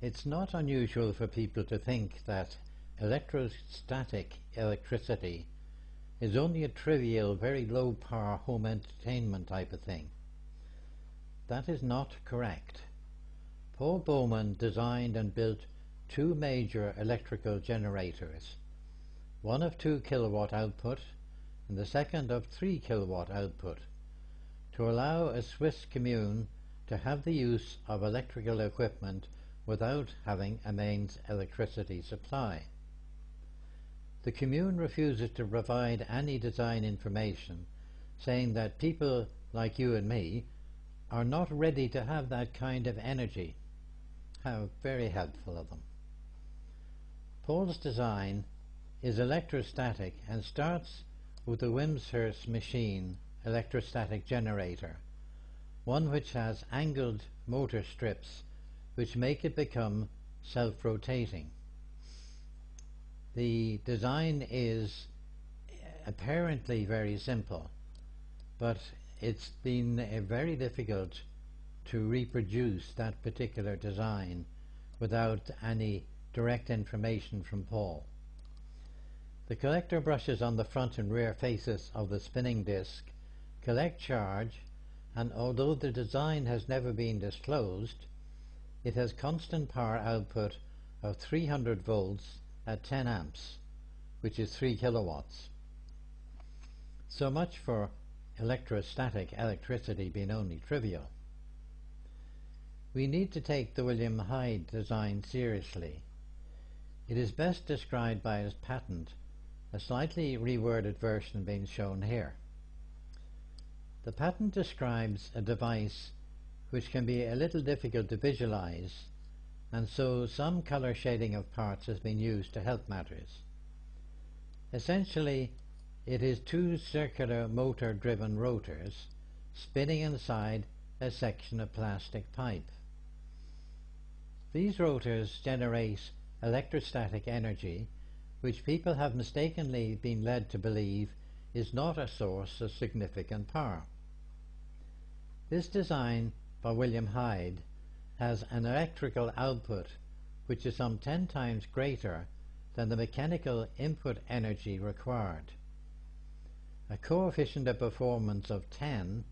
It's not unusual for people to think that electrostatic electricity is only a trivial, very low power home entertainment type of thing. That is not correct. Paul Bowman designed and built two major electrical generators, one of 2 kilowatt output and the second of 3 kilowatt output, to allow a Swiss commune to have the use of electrical equipment without having a mains electricity supply. The commune refuses to provide any design information, saying that people like you and me are not ready to have that kind of energy. How very helpful of them. Paul's design is electrostatic and starts with the Wimshurst machine electrostatic generator, one which has angled motor strips which make it become self-rotating. The design is apparently very simple, but it's been very difficult to reproduce that particular design without any direct information from Paul. The collector brushes on the front and rear faces of the spinning disc collect charge, and although the design has never been disclosed, it has constant power output of 300 volts at 10 amps, which is 3 kilowatts. So much for electrostatic electricity being only trivial. We need to take the William Hyde design seriously. It is best described by his patent, a slightly reworded version being shown here. The patent describes a device which can be a little difficult to visualize, and so some color shading of parts has been used to help matters. Essentially, it is 2 circular motor-driven rotors spinning inside a section of plastic pipe. These rotors generate electrostatic energy, which people have mistakenly been led to believe is not a source of significant power. This design by William Hyde has an electrical output which is some 10 times greater than the mechanical input energy required. A coefficient of performance of 10,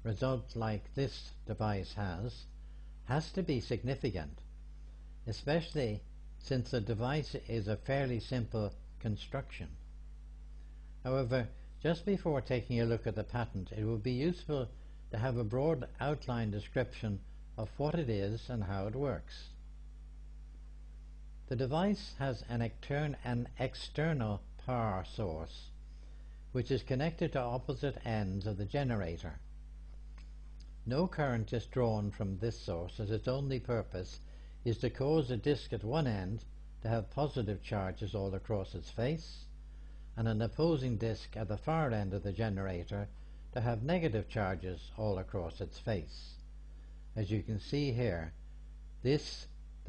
result like this device has to be significant, especially since the device is a fairly simple construction. However, just before taking a look at the patent, it would be useful to have a broad outline description of what it is and how it works. The device has an external power source which is connected to opposite ends of the generator. No current is drawn from this source, as its only purpose is to cause the disc at one end to have positive charges all across its face, and an opposing disc at the far end of the generator to have negative charges all across its face. As you can see here, the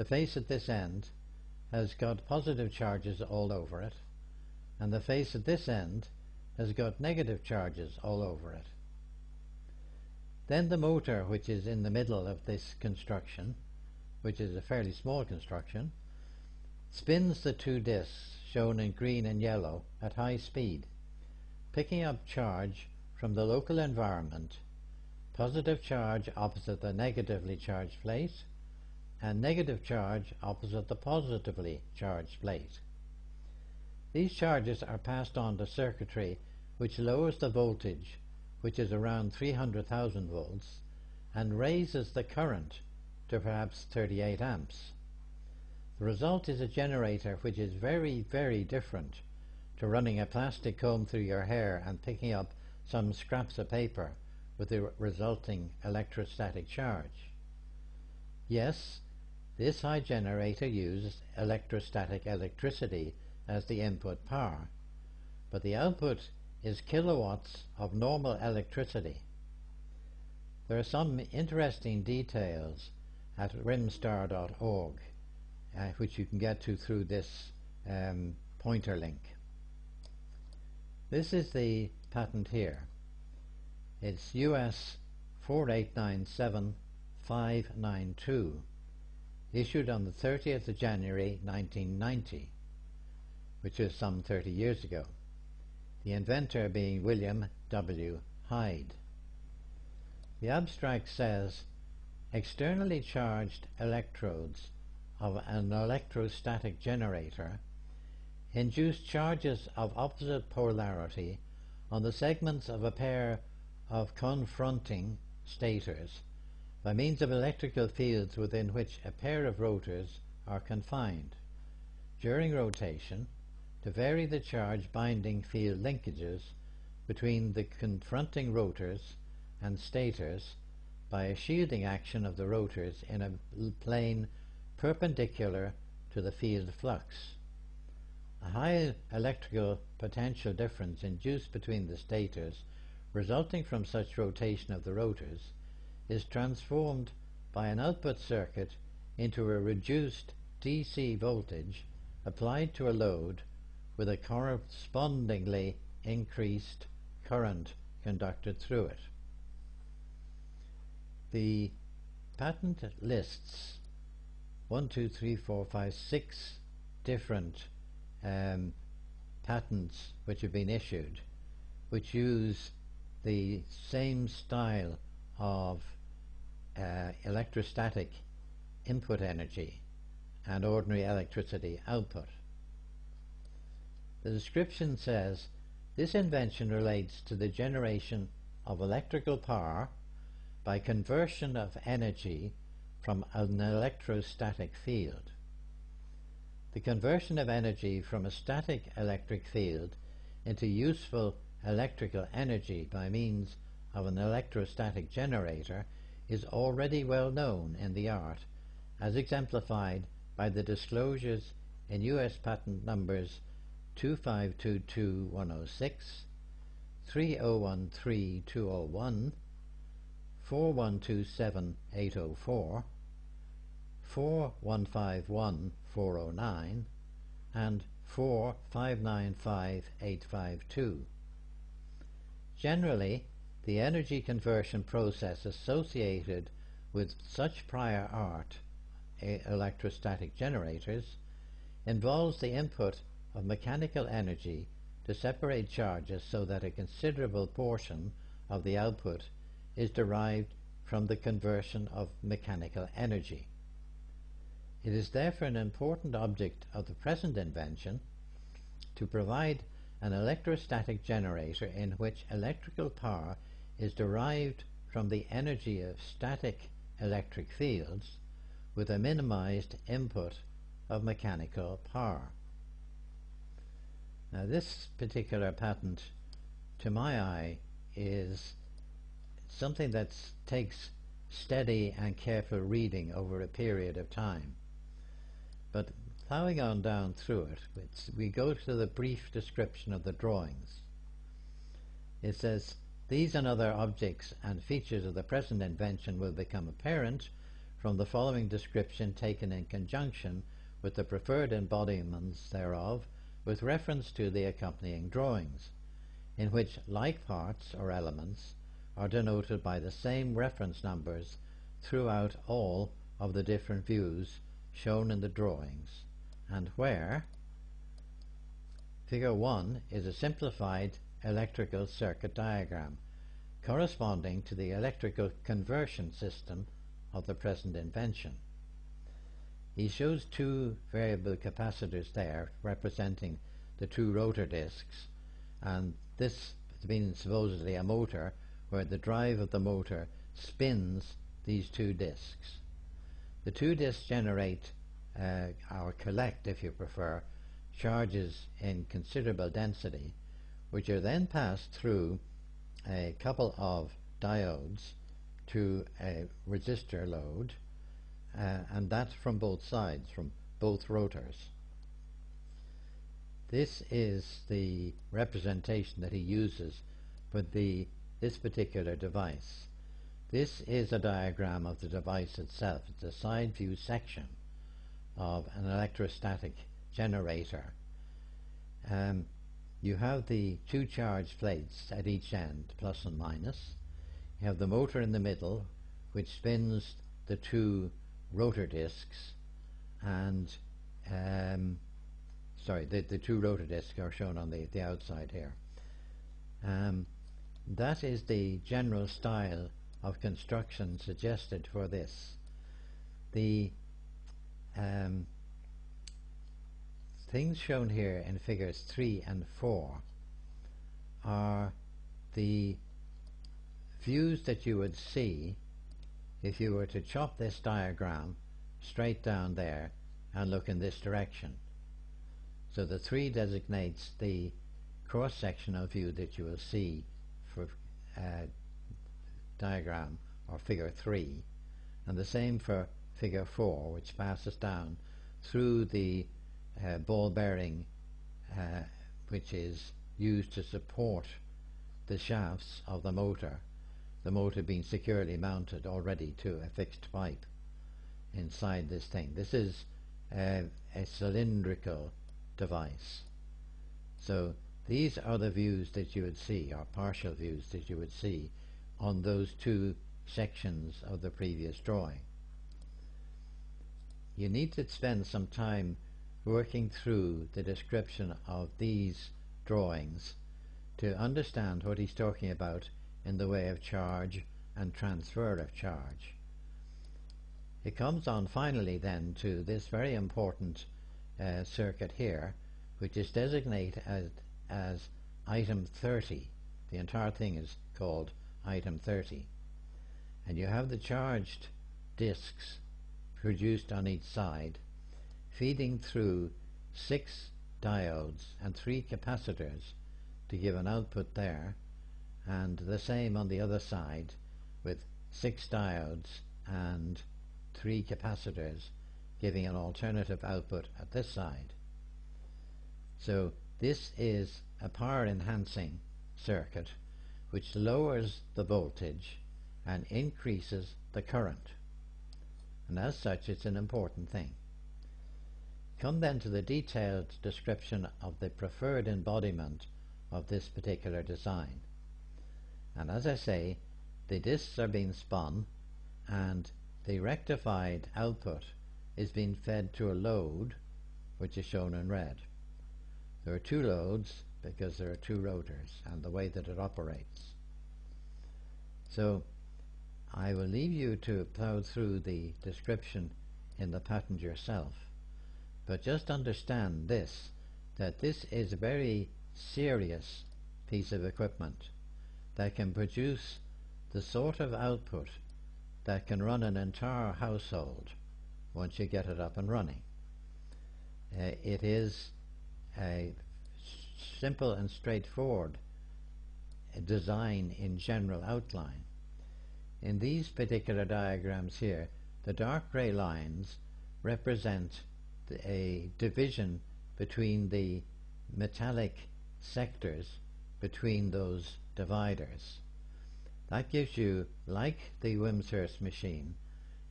face at this end has got positive charges all over it, and the face at this end has got negative charges all over it. Then the motor, which is in the middle of this construction, which is a fairly small construction, spins the 2 discs shown in green and yellow at high speed, picking up charge from the local environment, positive charge opposite the negatively charged plate and negative charge opposite the positively charged plate. These charges are passed on to circuitry which lowers the voltage, which is around 300,000 volts, and raises the current to perhaps 38 amps. The result is a generator which is very, very different to running a plastic comb through your hair and picking up some scraps of paper with the resulting electrostatic charge. Yes, this Hyde generator uses electrostatic electricity as the input power, but the output is kilowatts of normal electricity. There are some interesting details at rimstar.org which you can get to through this pointer link. This is the patent here. It's US 4897592. issued on the 30th of January 1990, which is some 30 years ago, the inventor being William W. Hyde. The abstract says, externally charged electrodes of an electrostatic generator induce charges of opposite polarity on the segments of a pair of confronting stators by means of electrical fields within which a pair of rotors are confined. During rotation, to vary the charge binding field linkages between the confronting rotors and stators by a shielding action of the rotors in a plane perpendicular to the field flux. A high electrical potential difference induced between the stators resulting from such rotation of the rotors is transformed by an output circuit into a reduced DC voltage applied to a load with a correspondingly increased current conducted through it. The patent lists 6 different patents which have been issued, which use the same style of electrostatic input energy and ordinary electricity output. The description says, this invention relates to the generation of electrical power by conversion of energy from an electrostatic field. The conversion of energy from a static electric field into useful electrical energy by means of an electrostatic generator is already well known in the art, as exemplified by the disclosures in U.S. patent numbers 2522106, 3013201, 4127804, 4151409, and 4595852. Generally, the energy conversion process associated with such prior art electrostatic generators involves the input of mechanical energy to separate charges so that a considerable portion of the output is derived from the conversion of mechanical energy. It is therefore an important object of the present invention to provide an electrostatic generator in which electrical power is derived from the energy of static electric fields with a minimized input of mechanical power. Now, this particular patent, to my eye, is something that takes steady and careful reading over a period of time. But plowing on down through it, we go to the brief description of the drawings. It says, these and other objects and features of the present invention will become apparent from the following description taken in conjunction with the preferred embodiments thereof with reference to the accompanying drawings, in which like parts or elements are denoted by the same reference numbers throughout all of the different views shown in the drawings, and where Figure 1 is a simplified electrical circuit diagram corresponding to the electrical conversion system of the present invention. He shows two variable capacitors there representing the two rotor discs, and this being supposedly a motor where the drive of the motor spins these two discs. The two discs generate or collect, if you prefer, charges in considerable density, which are then passed through a couple of diodes to a resistor load, and that's from both sides, from both rotors. This is the representation that he uses for this particular device. This is a diagram of the device itself. It's a side view section of an electrostatic generator. You have the two charge plates at each end, plus and minus. You have the motor in the middle, which spins the two rotor discs and the two rotor discs are shown on the outside here. That is the general style of construction suggested for this. The things shown here in figures 3 and 4 are the views that you would see if you were to chop this diagram straight down there and look in this direction. So the 3 designates the cross-sectional view that you will see for diagram or figure 3, and the same for figure 4, which passes down through the ball bearing which is used to support the shafts of the motor being securely mounted already to a fixed pipe inside this thing. This is a cylindrical device. So these are the views that you would see, or partial views that you would see, on those 2 sections of the previous drawing. You need to spend some time working through the description of these drawings to understand what he's talking about in the way of charge and transfer of charge. It comes on finally then to this very important circuit here, which is designated as item 30. The entire thing is called item 30, and you have the charged discs produced on each side feeding through 6 diodes and 3 capacitors to give an output there, and the same on the other side with 6 diodes and 3 capacitors giving an alternative output at this side. So this is a power enhancing circuit which lowers the voltage and increases the current, and as such it's an important thing. Come then to the detailed description of the preferred embodiment of this particular design. And as I say, the discs are being spun and the rectified output is being fed to a load which is shown in red. There are 2 loads because there are 2 rotors and the way that it operates. So I will leave you to plow through the description in the patent yourself, but just understand this, that this is a very serious piece of equipment that can produce the sort of output that can run an entire household once you get it up and running. It is a simple and straightforward design in general outline. In these particular diagrams here, the dark grey lines represent a division between the metallic sectors between those dividers. That gives you, like the Wimshurst machine,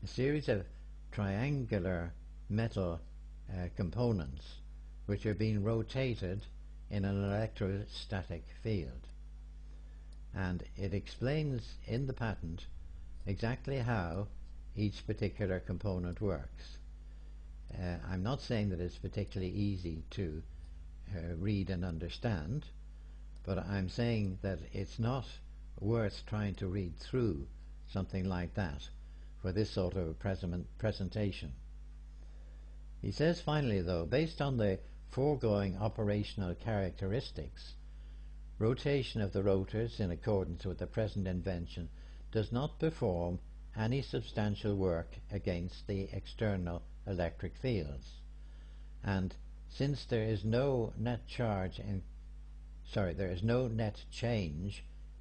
a series of triangular metal components which are being rotated in an electrostatic field. And it explains in the patent exactly how each particular component works. I'm not saying that it's particularly easy to read and understand, but I'm saying that it's not worth trying to read through something like that for this sort of a presentation. He says finally, though, based on the foregoing operational characteristics, rotation of the rotors in accordance with the present invention does not perform any substantial work against the external electric fields, and since there is no net change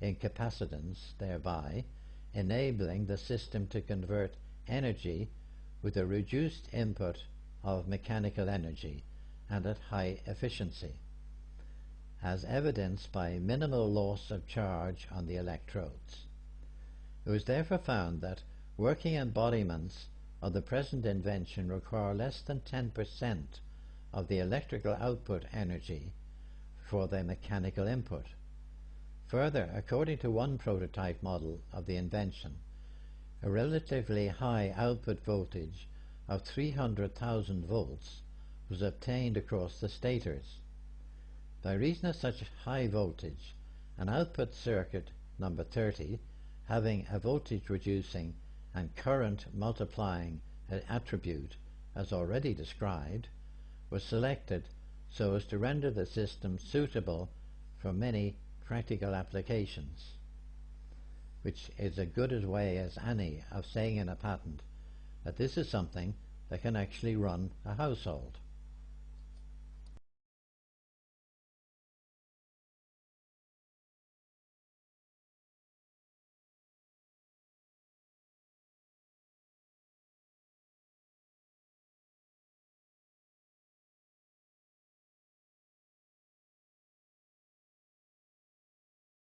in capacitance, thereby enabling the system to convert energy with a reduced input of mechanical energy and at high efficiency, as evidenced by minimal loss of charge on the electrodes. It was therefore found that working embodiments of the present invention require less than 10% of the electrical output energy for their mechanical input. Further, according to one prototype model of the invention, a relatively high output voltage of 300,000 volts was obtained across the stators. By reason of such high voltage, an output circuit number 30 having a voltage reducing and current multiplying attribute as already described was selected so as to render the system suitable for many practical applications, which is a good as way as any of saying in a patent that this is something that can actually run a household.